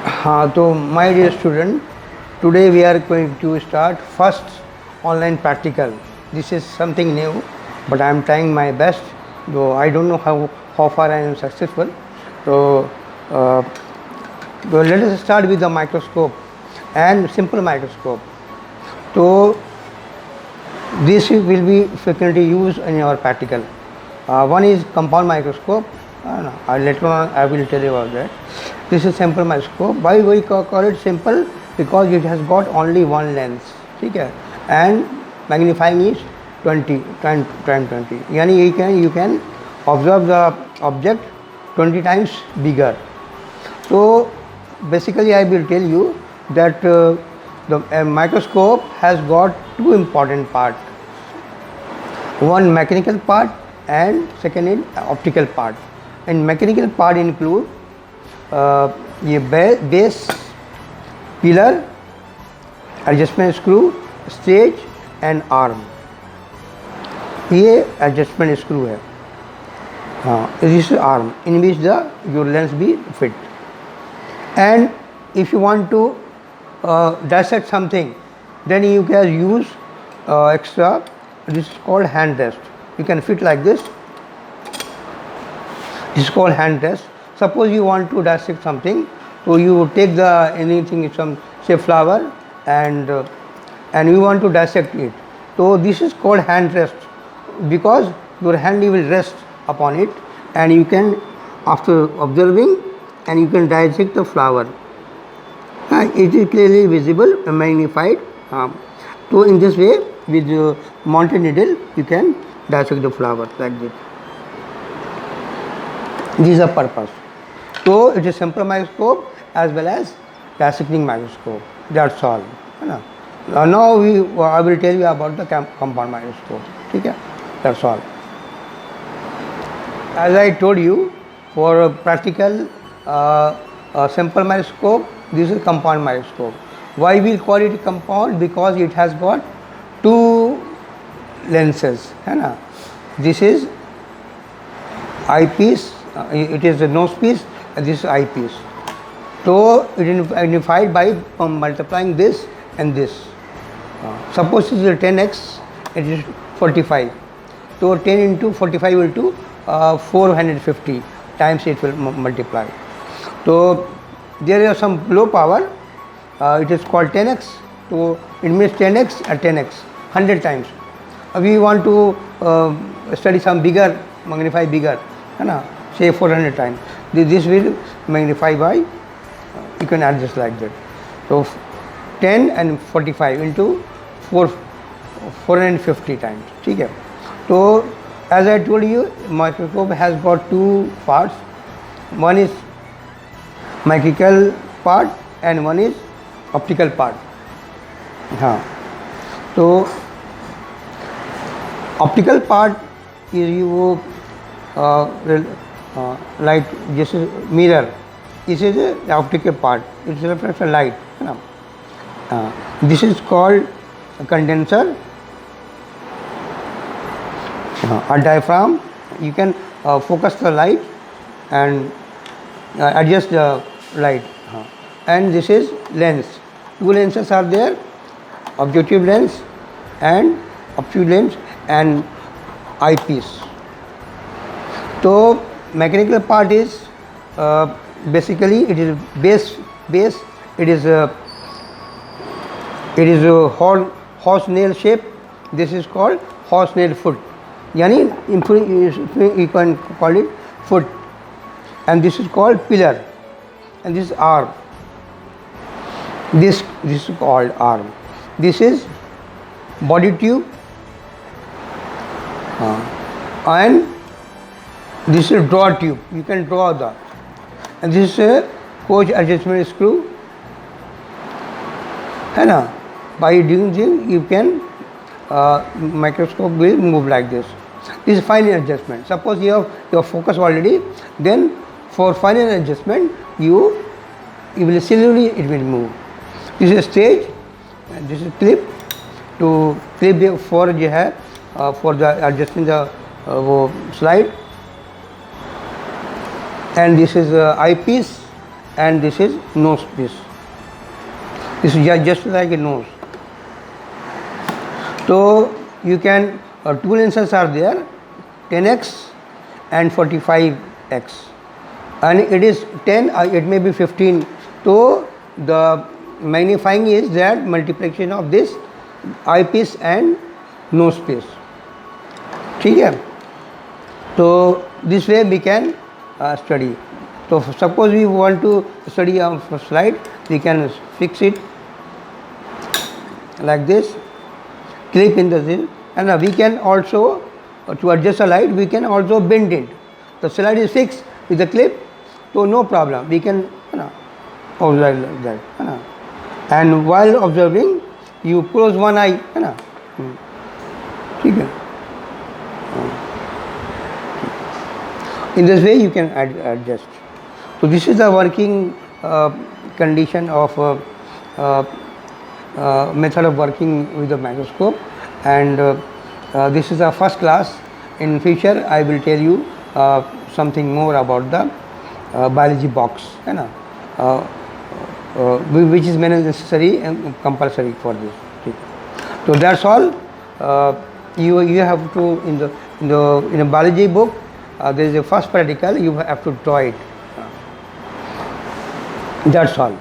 हाँ, तो my dear student, today we are going to start first online practical. This is something new, but I am trying my best. Though I don't know how far I am successful. So, uh, so let us start with the microscope and simple microscope. So this will be frequently used in your practical. One is compound microscope. Later on I will tell you about that. This is simple microscope. Why we call it simple? Because it has got only one lens. ठीक है? And magnifying is 20 times 20. यानी you can observe the object 20 times bigger. So basically I will tell you that the microscope has got two important parts. One mechanical part and second is optical part. And mechanical part include ये base, pillar, adjustment screw, stage and arm. ये adjustment screw है. This is arm in which your lens be fit. And if you want to dissect something, then you can use extra. This is called hand rest. You can fit like this. This is called hand rest. Suppose you want to dissect something, so you take anything, some say flower, and you want to dissect it. So this is called hand rest, because your hand will rest upon it, and you can, after observing, and you can dissect the flower. It is clearly visible and magnified. So in this way, with mounted needle, you can dissect the flower like this. This is the purpose. So it is simple microscope as well as dissecting microscope. That's all. Now I will tell you about the compound microscope. Okay? That's all. As I told you, for a practical simple microscope, this is compound microscope. Why we call it compound? Because it has got two lenses. This is eyepiece. It is a nose piece, and this is eyepiece. So it is magnified by multiplying this and this. Suppose it is a 10x, it is 45. So 10 into 45 into 450 times it will multiply. So there is some low power. It is called 10x. So it means 10x at 10x, 100 times. We want to study some bigger, magnify bigger, say 400 times. This will magnify by, you can adjust like that. So 10 and 45 into 450 times. Okay? So as I told you, microscope has got two parts. One is mechanical part and one is optical part. So optical part is you light. This is mirror. This is the optical part. It reflects a light. This is called a condenser. A diaphragm. You can focus the light and adjust the light. And this is lens. Two lenses are there: objective lens and obtuse lens and eyepiece. So mechanical part is basically it is base. It is a horse nail shape. This is called horse nail foot. Yani you can call it foot. And this is called pillar. And this is arm. This is called arm. This is body tube. And this is draw tube. You can draw that. And this is a coach adjustment screw. By doing this, you can microscope will move like this. This is final adjustment. Suppose you have your focus already, then for final adjustment, you will slowly it will move. This is stage, and this is clip. To clip for जो है for the adjusting the वो slide. and this is eyepiece, and this is nose piece. This is just like a nose. So you can two lenses are there, 10x and 45x, and it is 10, it may be 15. So the magnifying is that multiplication of this eyepiece and nose piece. ठीक है. So this way we can study. So suppose we want to study a slide, we can fix it like this, clip in the thing, and we can also to adjust the light we can also bend it. The slide is fixed with the clip, so no problem, we can observe like that. And while observing you close one eye. ठीक है. In this way you can adjust. So this is the working condition of method of working with the microscope, and this is the first class. In future I will tell you something more about the biology box, which is necessary and compulsory for this. So that's all. You have to in a biology book there is a first practical, you have to draw it. That's all.